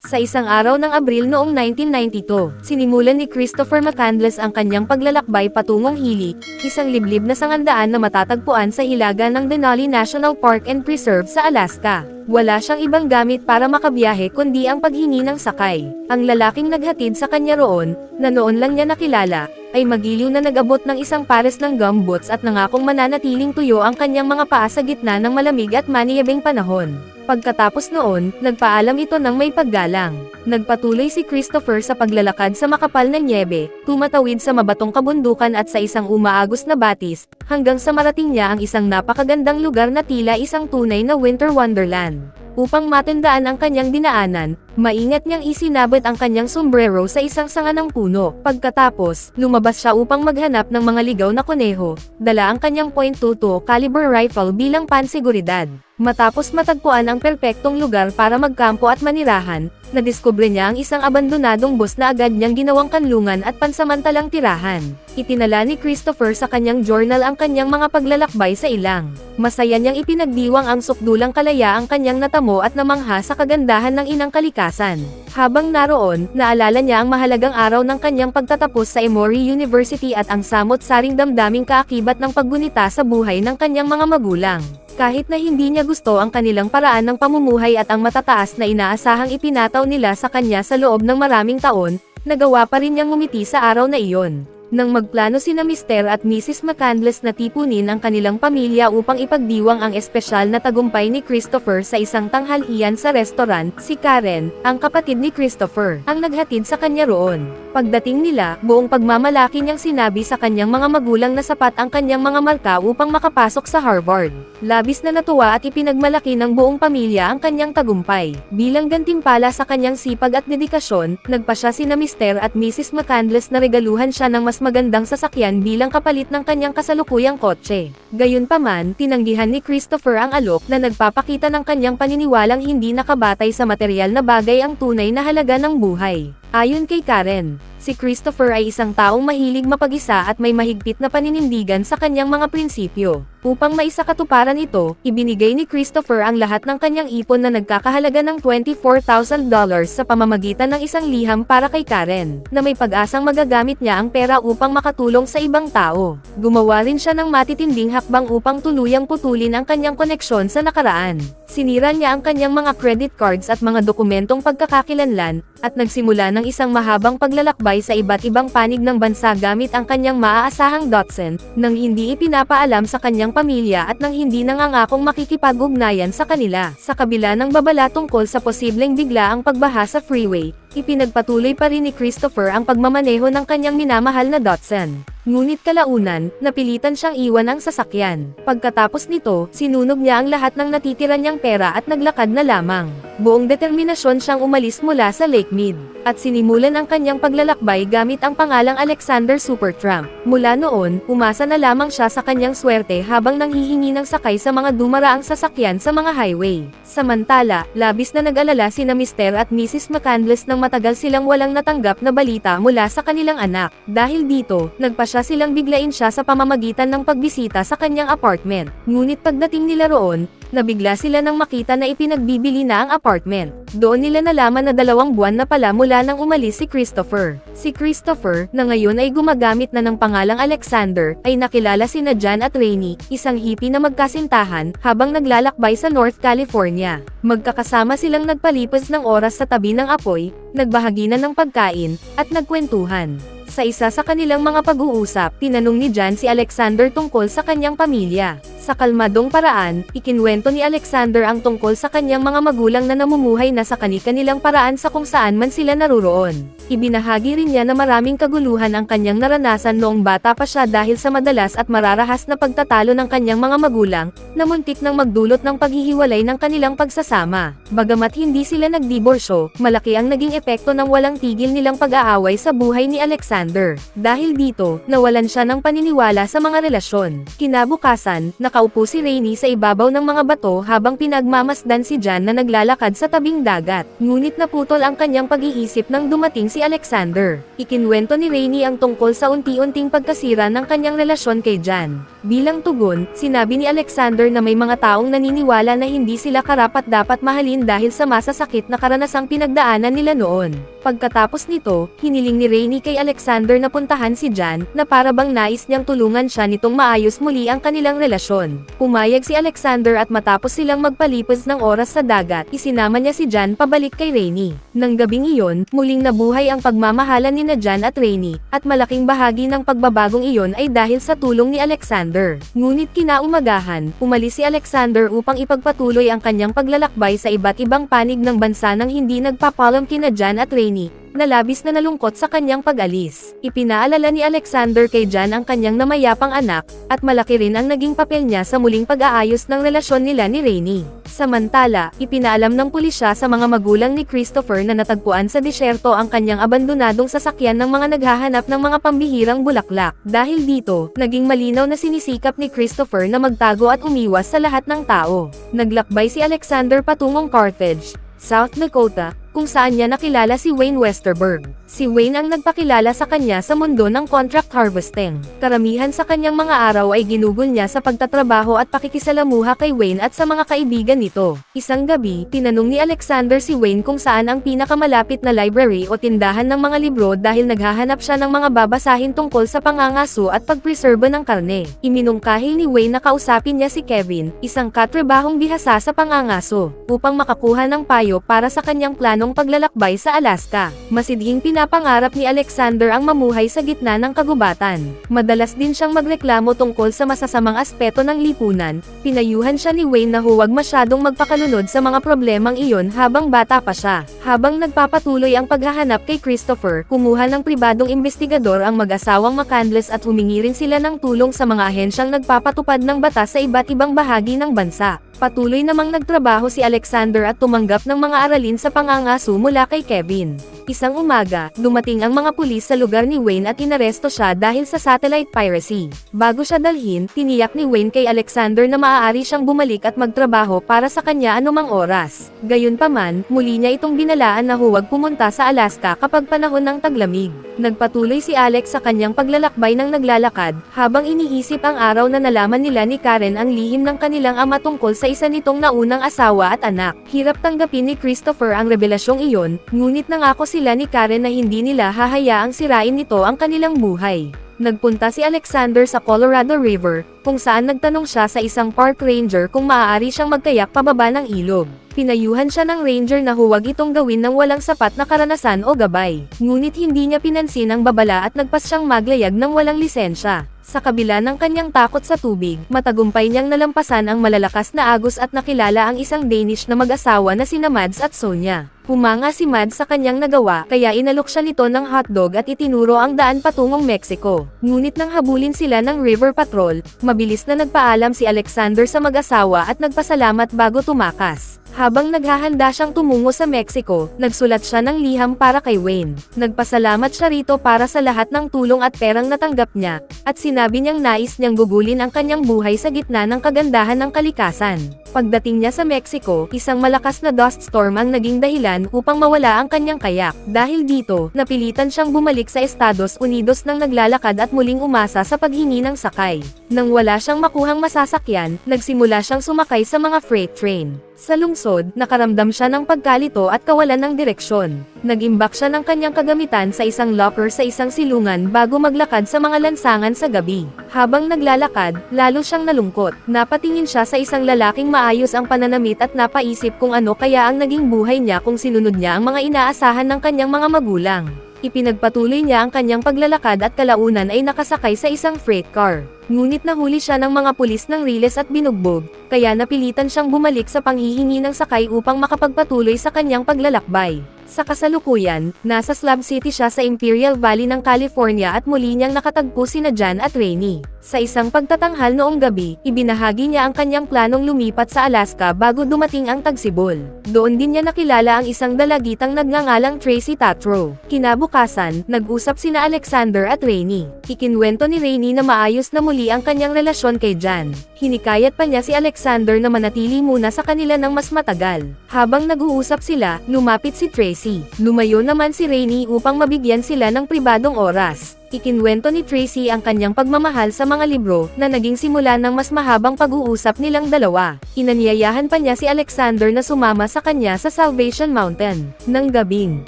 Sa isang araw ng Abril noong 1992, sinimulan ni Christopher McCandless ang kanyang paglalakbay patungong Healy, isang liblib na sangandaan na matatagpuan sa hilaga ng Denali National Park and Preserve sa Alaska. Wala siyang ibang gamit para makabiyahe kundi ang paghingi ng sakay. Ang lalaking naghatid sa kanya roon, na noon lang niya nakilala, ay magiliw na nag-abot ng isang pares ng gumboots at nangakong mananatiling tuyo ang kanyang mga paa sa gitna ng malamig at maniyabing panahon. Pagkatapos noon, nagpaalam ito ng may paggalang. Nagpatuloy si Christopher sa paglalakad sa makapal na nyebe, tumatawid sa mabatong kabundukan at sa isang umaagos na batis, hanggang sa marating niya ang isang napakagandang lugar na tila isang tunay na winter wonderland. Upang matandaan ang kanyang dinaanan, maingat niyang isinabit ang kanyang sombrero sa isang sanga ng puno. Pagkatapos, lumabas siya upang maghanap ng mga ligaw na kuneho, dala ang kanyang .22 caliber rifle bilang pansiguridad. Matapos matagpuan ang perpektong lugar para magkampo at manirahan, nadiskubre niya ang isang abandonadong bus na agad niyang ginawang kanlungan at pansamantalang tirahan. Itinala ni Christopher sa kanyang journal ang kanyang mga paglalakbay sa ilang. Masaya niyang ipinagdiwang ang sukdulang kalaya ang kanyang natamo at namangha sa kagandahan ng inang kalikasan. Habang naroon, naalala niya ang mahalagang araw ng kanyang pagtatapos sa Emory University at ang samot-saring damdaming kaakibat ng paggunita sa buhay ng kanyang mga magulang. Kahit na hindi niya gusto ang kanilang paraan ng pamumuhay at ang matataas na inaasahang ipinataw nila sa kanya sa loob ng maraming taon, nagawa pa rin niyang ngumiti sa araw na iyon. Nang magplano sina Mr. at Mrs. McCandless na tipunin ang kanilang pamilya upang ipagdiwang ang espesyal na tagumpay ni Christopher sa isang tanghalian sa restaurant, si Karen, ang kapatid ni Christopher, ang naghatid sa kanya roon. Pagdating nila, buong pagmamalaki niyang sinabi sa kanyang mga magulang na sapat ang kanyang mga marka upang makapasok sa Harvard. Labis na natuwa at ipinagmalaki ng buong pamilya ang kanyang tagumpay. Bilang gantimpala sa kanyang sipag at dedikasyon, nagpasya sina Mr. at Mrs. McCandless na regaluhan siya ng mas magandang sasakyan bilang kapalit ng kanyang kasalukuyang kotse. Gayunpaman, tinanggihan ni Christopher ang alok na nagpapakita ng kanyang paniniwalang hindi nakabatay sa material na bagay ang tunay na halaga ng buhay. Ayon kay Karen, si Christopher ay isang taong mahilig mapag-isa at may mahigpit na paninindigan sa kanyang mga prinsipyo. Upang maisakatuparan ito, ibinigay ni Christopher ang lahat ng kanyang ipon na nagkakahalaga ng $24,000 sa pamamagitan ng isang liham para kay Karen, na may pag-asang magagamit niya ang pera upang makatulong sa ibang tao. Gumawa rin siya ng matitinding hakbang upang tuluyang putulin ang kanyang koneksyon sa nakaraan. Sinira niya ang kanyang mga credit cards at mga dokumentong pagkakakilanlan, at nagsimula ng isang mahabang paglalakbay sa iba't ibang panig ng bansa gamit ang kanyang maaasahang Datsun, nang hindi ipinapaalam sa kanyang pamilya at nang hindi nangangakong makikipag-ugnayan sa kanila. Sa kabila ng babala tungkol sa posibleng biglaang pagbaha sa freeway, ipinagpatuloy pa rin ni Christopher ang pagmamaneho ng kanyang minamahal na Datsun. Ngunit kalaunan, napilitan siyang iwan ang sasakyan. Pagkatapos nito, sinunog niya ang lahat ng natitira niyang pera at naglakad na lamang. Buong determinasyon siyang umalis mula sa Lake Mead, at sinimulan ang kanyang paglalakbay gamit ang pangalang Alexander Supertramp. Mula noon, umasa na lamang siya sa kanyang swerte habang nanghihingi ng sakay sa mga dumaraang sasakyan sa mga highway. Samantala, labis na nag-alala sina Mr. at Mrs. McCandless nang matagal silang walang natanggap na balita mula sa kanilang anak. Dahil dito, nagpasya silang biglain siya sa pamamagitan ng pagbisita sa kanyang apartment. Ngunit pagdating nila roon, nabigla sila nang makita na ipinagbibili na ang apartment. Doon nila nalaman na 2 buwan na pala mula nang umalis si Christopher. Si Christopher, na ngayon ay gumagamit na ng pangalang Alexander, ay nakilala sina John at Rainey, isang hippie na magkasintahan, habang naglalakbay sa North California. Magkakasama silang nagpalipas ng oras sa tabi ng apoy, nagbahaginan ng pagkain, at nagkwentuhan. Sa isa sa kanilang mga pag-uusap, tinanong ni John si Alexander tungkol sa kanyang pamilya. Sa kalmadong paraan, ikinwento ni Alexander ang tungkol sa kanyang mga magulang na namumuhay na sa kani-kanilang paraan sa kung saan man sila naruroon. Ibinahagi rin niya na maraming kaguluhan ang kanyang naranasan noong bata pa siya dahil sa madalas at mararahas na pagtatalo ng kanyang mga magulang, na muntik nang magdulot ng paghihiwalay ng kanilang pagsasama. Bagamat hindi sila nagdiborsyo, malaki ang naging epekto ng walang tigil nilang pag-aaway sa buhay ni Alexander. Dahil dito, nawalan siya ng paniniwala sa mga relasyon. Kinabukasan, Nakaupo si Rainy sa ibabaw ng mga bato habang pinagmamasdan si Jan na naglalakad sa tabing dagat. Ngunit naputol ang kanyang pag-iisip nang dumating si Alexander. Ikinwento ni Rainy ang tungkol sa unti-unting pagkasira ng kanyang relasyon kay Jan. Bilang tugon, sinabi ni Alexander na may mga taong naniniwala na hindi sila karapat-dapat mahalin dahil sa masasakit na karanasang pinagdaanan nila noon. Pagkatapos nito, hiniling ni Rainy kay Alexander na puntahan si Jan, na para bang nais niyang tulungan siya nitong maayos muli ang kanilang relasyon. Pumayag si Alexander at matapos silang magpalipas ng oras sa dagat, isinama niya si Jan pabalik kay Rainy. Nang gabing iyon, muling nabuhay ang pagmamahalan ni Jan at Rainy, at malaking bahagi ng pagbabagong iyon ay dahil sa tulong ni Alexander. Ngunit kinaumagahan, umalis si Alexander upang ipagpatuloy ang kanyang paglalakbay sa iba't ibang panig ng bansa nang hindi nagpapaalam kina Jan at Rainy, na labis na nalungkot sa kanyang pag-alis. Ipinaalala ni Alexander kay Jan ang kanyang namayapang anak, at malaki rin ang naging papel niya sa muling pag-aayos ng relasyon nila ni Rainy. Samantala, ipinaalam ng pulisya sa mga magulang ni Christopher na natagpuan sa disyerto ang kanyang abandonadong sasakyan ng mga naghahanap ng mga pambihirang bulaklak. Dahil dito, naging malinaw na sinisikap ni Christopher na magtago at umiwas sa lahat ng tao. Naglakbay si Alexander patungong Carthage, South Dakota, kung saan niya nakilala si Wayne Westerberg. Si Wayne ang nagpakilala sa kanya sa mundo ng contract harvesting. Karamihan sa kanyang mga araw ay ginugol niya sa pagtatrabaho at pakikisalamuha kay Wayne at sa mga kaibigan nito. Isang gabi, tinanong ni Alexander si Wayne kung saan ang pinakamalapit na library o tindahan ng mga libro dahil naghahanap siya ng mga babasahin tungkol sa pangangaso at pagpreserba ng karne. Iminungkahi ni Wayne na kausapin niya si Kevin, isang katrabahong bihasa sa pangangaso, upang makakuha ng payo para sa kanyang planong paglalakbay sa Alaska. Masidhing pinapangarap ni Alexander ang mamuhay sa gitna ng kagubatan. Madalas din siyang magreklamo tungkol sa masasamang aspeto ng lipunan. Pinayuhan siya ni Wayne na huwag masyadong magpakalunod sa mga problemang iyon habang bata pa siya. Habang nagpapatuloy ang paghahanap kay Christopher, kumuha ng pribadong investigador ang mag-asawang McCandless at humingi rin sila ng tulong sa mga ahensyang nagpapatupad ng batas sa iba't ibang bahagi ng bansa. Patuloy namang nagtrabaho si Alexander at tumanggap ng mga aralin sa pangangaso mula kay Kevin. Isang umaga, dumating ang mga pulis sa lugar ni Wayne at inaresto siya dahil sa satellite piracy. Bago siya dalhin, tiniyak ni Wayne kay Alexander na maaari siyang bumalik at magtrabaho para sa kanya anumang oras. Gayunpaman, muli niya itong binalaan na huwag pumunta sa Alaska kapag panahon ng taglamig. Nagpatuloy si Alex sa kanyang paglalakbay ng naglalakad, habang iniisip ang araw na nalaman nila ni Karen ang lihim ng kanilang ama tungkol sa isa nitong naunang asawa at anak. Hirap tanggapin ni Christopher ang revelasyong iyon, ngunit nangako sila ni Karen na hindi nila hahayaang sirain nito ang kanilang buhay. Nagpunta si Alexander sa Colorado River, kung saan nagtanong siya sa isang park ranger kung maaari siyang magkayak pababa ng ilog. Pinayuhan siya ng ranger na huwag itong gawin ng walang sapat na karanasan o gabay. Ngunit hindi niya pinansin ang babala at nagpas siyang maglayag ng walang lisensya. Sa kabila ng kanyang takot sa tubig, matagumpay niyang nalampasan ang malalakas na agos at nakilala ang isang Danish na mag-asawa na sina Mads at Sonia. Humanga si Mads sa kanyang nagawa, kaya inalok siya nito ng hotdog at itinuro ang daan patungong Mexico. Ngunit nang habulin sila ng River Patrol, mabilis na nagpaalam si Alexander sa mag-asawa at nagpasalamat bago tumakas. Habang naghahanda siyang tumungo sa Mexico, nagsulat siya ng liham para kay Wayne. Nagpasalamat siya rito para sa lahat ng tulong at perang natanggap niya, at sinabi niyang nais niyang gugulin ang kanyang buhay sa gitna ng kagandahan ng kalikasan. Pagdating niya sa Mexico, isang malakas na dust storm ang naging dahilan upang mawala ang kanyang kayak. Dahil dito, napilitan siyang bumalik sa Estados Unidos nang naglalakad at muling umasa sa paghingi ng sakay. Nang wala siyang makuhang masasakyan, nagsimula siyang sumakay sa mga freight train. Sa lungsod, nakaramdam siya ng pagkalito at kawalan ng direksyon. Nag-imbak siya ng kanyang kagamitan sa isang locker sa isang silungan bago maglakad sa mga lansangan sa gabi. Habang naglalakad, lalo siyang nalungkot. Napatingin siya sa isang lalaking maayos ang pananamit at napaisip kung ano kaya ang naging buhay niya kung sinunod niya ang mga inaasahan ng kanyang mga magulang. Ipinagpatuloy niya ang kanyang paglalakad at kalaunan ay nakasakay sa isang freight car. Ngunit nahuli siya ng mga pulis ng riles at binugbog, kaya napilitan siyang bumalik sa panghihingi ng sakay upang makapagpatuloy sa kanyang paglalakbay. Sa kasalukuyan, nasa Slab City siya sa Imperial Valley ng California at muli niyang nakatagpo sina Jan at Rainy. Sa isang pagtatanghal noong gabi, ibinahagi niya ang kanyang planong lumipat sa Alaska bago dumating ang tagsibol. Doon din niya nakilala ang isang dalagitang nagngangalang Tracy Tatro. Kinabukasan, nag-usap sina Alexander at Rainy. Ikinwento ni Rainy na maayos na muli ang kanyang relasyon kay Jan. Hinikayat pa niya si Alexander na manatili muna sa kanila ng mas matagal. Habang nag-uusap sila, lumapit si Tracy. Lumayo naman si Rainy upang mabigyan sila ng pribadong oras. Ikinwento ni Tracy ang kanyang pagmamahal sa mga libro na naging simula ng mas mahabang pag-uusap nilang dalawa. Inanyayahan pa niya si Alexander na sumama sa kanya sa Salvation Mountain. Nang gabing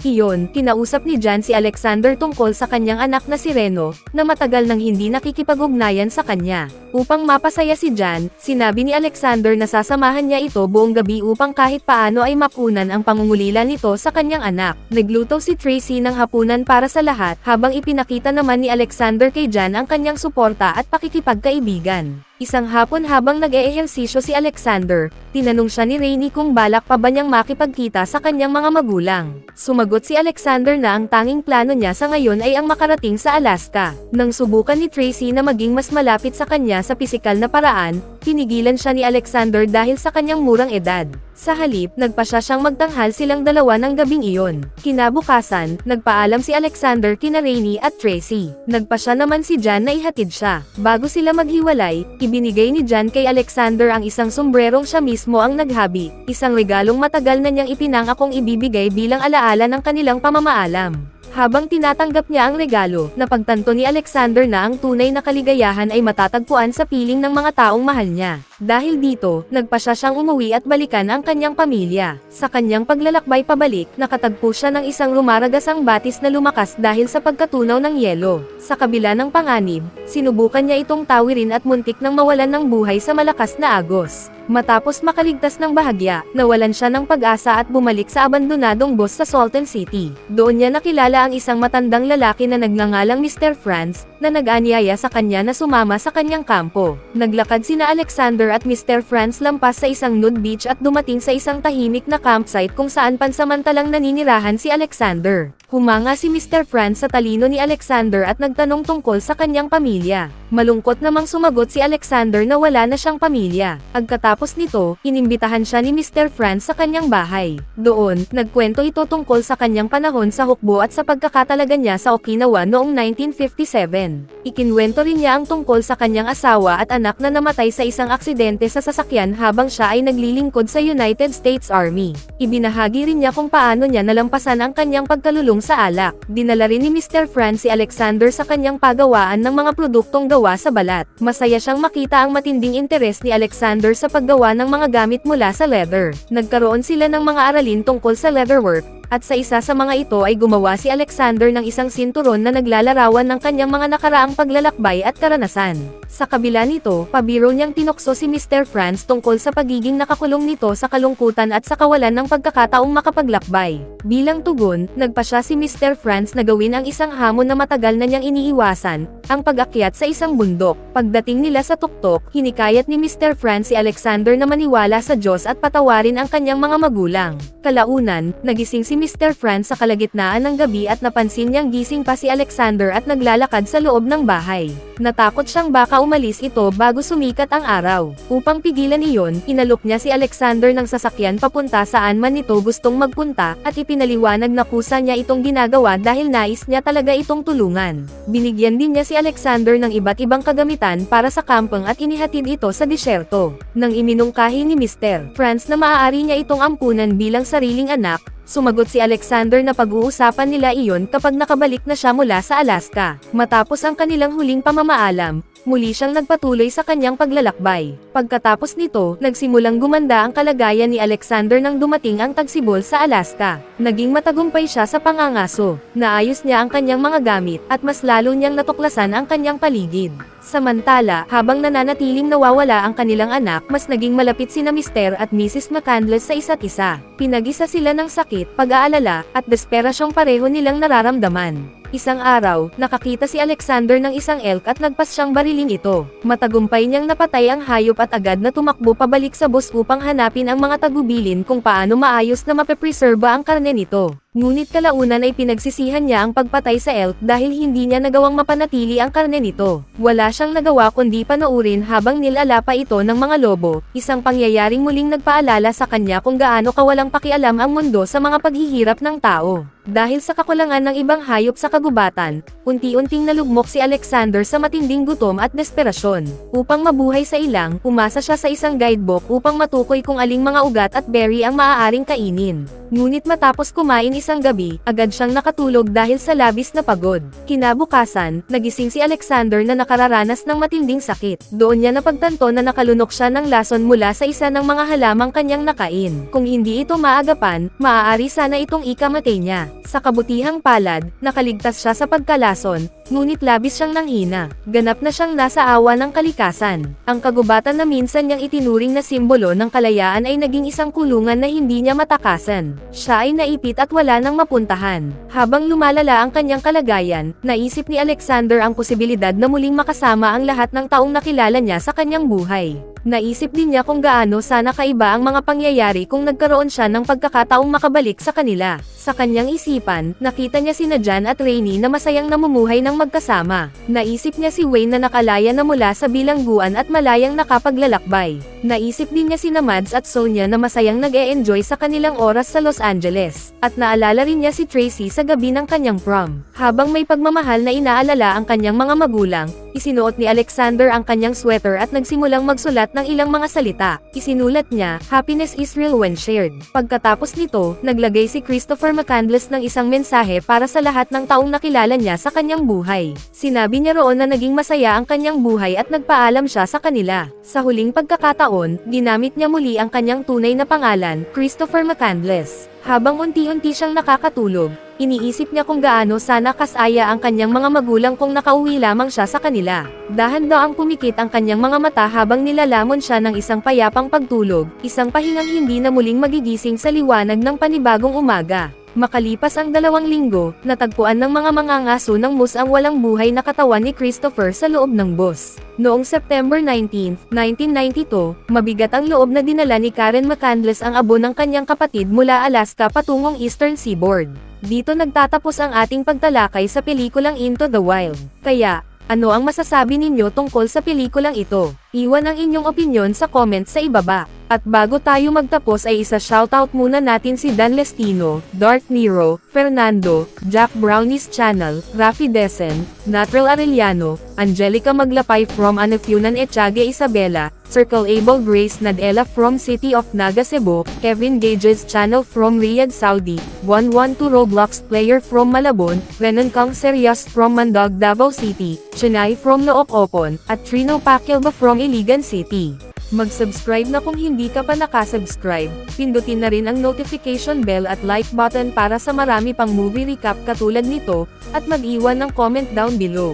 iyon, kinausap ni Jan si Alexander tungkol sa kanyang anak na si Reno, na matagal nang hindi nakikipag-ugnayan sa kanya. Upang mapasaya si Jan, sinabi ni Alexander na sasamahan niya ito buong gabi upang kahit paano ay mapunan ang pangungulila nito sa kanyang anak. Nagluto si Tracy ng hapunan para sa lahat habang ipinakita naman ni Alexander kay Jan ang kanyang suporta at pakikipagkaibigan. Isang hapon habang nag-eehersisyo si Alexander, tinanong siya ni Rainy kung balak pa ba niyang makipagkita sa kanyang mga magulang. Sumagot si Alexander na ang tanging plano niya sa ngayon ay ang makarating sa Alaska. Nang subukan ni Tracy na maging mas malapit sa kanya sa pisikal na paraan, pinigilan siya ni Alexander dahil sa kanyang murang edad. Sa halip, nagpasya siyang magtanghal silang dalawa ng gabing iyon. Kinabukasan, nagpaalam si Alexander kina Rainy at Tracy. Nagpasya naman si Jan na ihatid siya. Bago sila maghiwalay, ibinigay ni Jan kay Alexander ang isang sombrerong siya mismo ang naghabi, isang regalong matagal na niyang ipinangakong ibibigay bilang alaala ng kanilang pamamaalam. Habang tinatanggap niya ang regalo, napagtanto ni Alexander na ang tunay na kaligayahan ay matatagpuan sa piling ng mga taong mahal niya. Dahil dito, nagpasya siyang umuwi at balikan ang kanyang pamilya. Sa kanyang paglalakbay pabalik, nakatagpo siya ng isang rumaragasang batis na lumakas dahil sa pagkatunaw ng yelo. Sa kabila ng panganib, sinubukan niya itong tawirin at muntik nang mawalan ng buhay sa malakas na agos. Matapos makaligtas ng bahagya, nawalan siya ng pag-asa at bumalik sa abandonadong bus sa Salton City. Doon niya nakilala ang isang matandang lalaki na nagngangalang Mr. Franz, na nag-anyaya sa kanya na sumama sa kanyang kampo. Naglakad sina Alexander at Mr. Franz lampas sa isang nude beach at dumating sa isang tahimik na campsite kung saan pansamantalang naninirahan si Alexander. Humanga si Mr. Franz sa talino ni Alexander at nagtanong tungkol sa kanyang pamilya. Malungkot namang sumagot si Alexander na wala na siyang pamilya. Pagkatapos nito, inimbitahan siya ni Mr. Franz sa kanyang bahay. Doon, nagkwento ito tungkol sa kanyang panahon sa hukbo at sa pagkakatalaga niya sa Okinawa noong 1957. Ikinwento rin niya ang tungkol sa kanyang asawa at anak na namatay sa isang aksidente sa sasakyan habang siya ay naglilingkod sa United States Army. Ibinahagi rin niya kung paano niya nalampasan ang kanyang pagkalulong sa alak. Dinala rin ni Mr. Franz si Alexander sa kanyang pagawaan ng mga produktong gawa sa balat. Masaya siyang makita ang matinding interes ni Alexander sa paggawa ng mga gamit mula sa leather. Nagkaroon sila ng mga aralin tungkol sa leatherwork, at sa isa sa mga ito ay gumawa si Alexander ng isang sinturon na naglalarawan ng kanyang mga nakaraang paglalakbay at karanasan. Sa kabila nito, pabiro niyang tinukso si Mr. Franz tungkol sa pagiging nakakulong nito sa kalungkutan at sa kawalan ng pagkakataong makapaglakbay. Bilang tugon, nagpasya si Mr. Franz na gawin ang isang hamon na matagal na niyang iniiwasan, ang pag-akyat sa isang bundok. Pagdating nila sa tuktok, hinikayat ni Mr. Franz si Alexander na maniwala sa Diyos at patawarin ang kanyang mga magulang. Kalaunan, nagising si Mr. Franz sa kalagitnaan ng gabi at napansin niyang gising pa si Alexander at naglalakad sa loob ng bahay. Natakot siyang baka umalis ito bago sumikat ang araw. Upang pigilan iyon, inalok niya si Alexander ng sasakyan papunta saan man ito gustong magpunta, at ipinaliwanag na kusa niya itong ginagawa dahil nais niya talaga itong tulungan. Binigyan din niya si Alexander ng iba't ibang kagamitan para sa kampong at inihatid ito sa disyerto. Nang iminungkahi ni Mr. Franz na maaari niya itong ampunan bilang sariling anak, sumagot si Alexander na pag-uusapan nila iyon kapag nakabalik na siya mula sa Alaska. Matapos ang kanilang huling pamamaalam, muli siyang nagpatuloy sa kanyang paglalakbay. Pagkatapos nito, nagsimulang gumanda ang kalagayan ni Alexander nang dumating ang tagsibol sa Alaska. Naging matagumpay siya sa pangangaso. Naayos niya ang kanyang mga gamit, at mas lalo niyang natuklasan ang kanyang paligid. Samantala, habang nananatiling nawawala ang kanilang anak, mas naging malapit sina Mr. at Mrs. McCandless sa isa't isa. Pinag-isa sila ng sakit, pag-aalala, at desperasyong pareho nilang nararamdaman. Isang araw, nakakita si Alexander ng isang elk at nagpas siyang barilin ito. Matagumpay niyang napatay ang hayop at agad na tumakbo pabalik sa bus upang hanapin ang mga tagubilin kung paano maayos na mapepreserba ang karne nito. Ngunit kalaunan ay pinagsisihan niya ang pagpatay sa elk dahil hindi niya nagawang mapanatili ang karne nito. Wala siyang nagawa kundi panoorin habang nilala pa ito ng mga lobo, isang pangyayaring muling nagpaalala sa kanya kung gaano kawalang pakialam ang mundo sa mga paghihirap ng tao. Dahil sa kakulangan ng ibang hayop sa kagubatan, unti-unting nalugmok si Alexander sa matinding gutom at desperasyon. Upang mabuhay sa ilang, umasa siya sa isang guidebook upang matukoy kung aling mga ugat at berry ang maaaring kainin. Ngunit matapos kumain isang gabi, agad siyang nakatulog dahil sa labis na pagod. Kinabukasan, nagising si Alexander na nakararanas ng matinding sakit. Doon niya napagtanto na nakalunok siya ng lason mula sa isa ng mga halamang kanyang nakain. Kung hindi ito maagapan, maaari sana itong ikamatay niya. Sa kabutihang palad, nakaligtas siya sa pagkalason, ngunit labis siyang nanghina. Ganap na siyang nasa awa ng kalikasan. Ang kagubatan na minsan niyang itinuring na simbolo ng kalayaan ay naging isang kulungan na hindi niya matakasan. Siya ay naipit at wala nang mapuntahan. Habang lumalala ang kanyang kalagayan, naisip ni Alexander ang posibilidad na muling makasama ang lahat ng taong nakilala niya sa kanyang buhay. Naisip din niya kung gaano sana kaiba ang mga pangyayari kung nagkaroon siya ng pagkakataong makabalik sa kanila. Sa kanyang isipan, nakita niya sina Jan at Rainy na masayang namumuhay ng magkasama. Naisip niya si Wayne na nakalaya na mula sa bilangguan at malayang nakapaglalakbay. Naisip din niya sina Mads at Sonia na masayang nag-e-enjoy sa kanilang oras sa Los Angeles. At naalala rin niya si Tracy sa gabi ng kanyang prom. Habang may pagmamahal na inaalala ang kanyang mga magulang, isinuot ni Alexander ang kanyang sweater at nagsimulang magsulat ng ilang mga salita. Isinulat niya, "Happiness is real when shared." Pagkatapos nito, naglagay si Christopher McCandless ng isang mensahe para sa lahat ng taong nakilala niya sa kanyang buhay. Sinabi niya roon na naging masaya ang kanyang buhay at nagpaalam siya sa kanila. Sa huling pagkakataon, ginamit niya muli ang kanyang tunay na pangalan, Christopher McCandless. Habang unti-unti siyang nakakatulog, iniisip niya kung gaano sana kasaya ang kanyang mga magulang kung nakauwi lamang siya sa kanila. Dahan-daang pumikit ang kanyang mga mata habang nilalamon siya ng isang payapang pagtulog, isang pahingang hindi na muling magigising sa liwanag ng panibagong umaga. Makalipas ang 2 linggo, natagpuan ng mga mangangaso ng moose ang walang buhay na katawan ni Christopher sa loob ng bus. Noong September 19, 1992, mabigat ang loob na dinala ni Karen McCandless ang abo ng kanyang kapatid mula Alaska patungong Eastern Seaboard. Dito nagtatapos ang ating pagtalakay sa pelikulang Into the Wild. Kaya, ano ang masasabi ninyo tungkol sa pelikulang ito? Iwan ang inyong opinyon sa comment sa ibaba. At bago tayo magtapos ay isa-shoutout muna natin si Dan Lestino, Dark Nero, Fernando, Jack Brownie's Channel, Rafi Desen, Natural Arellano, Angelica Maglapay from Anafunan Etiague Isabela, Circle Able Grace Nadella from City of Naga Cebu, Kevin Gage's Channel from Riyadh Saudi, 112 Roblox Player from Malabon, Renan Kang Serias from Mandog Davao City, Chennai from Look Opon, at Trino Pacquiao from Iligan City. Mag-subscribe na kung hindi ka pa nakasubscribe, pindutin na rin ang notification bell at like button para sa marami pang movie recap katulad nito, at mag-iwan ng comment down below.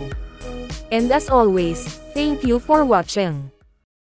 And as always, thank you for watching.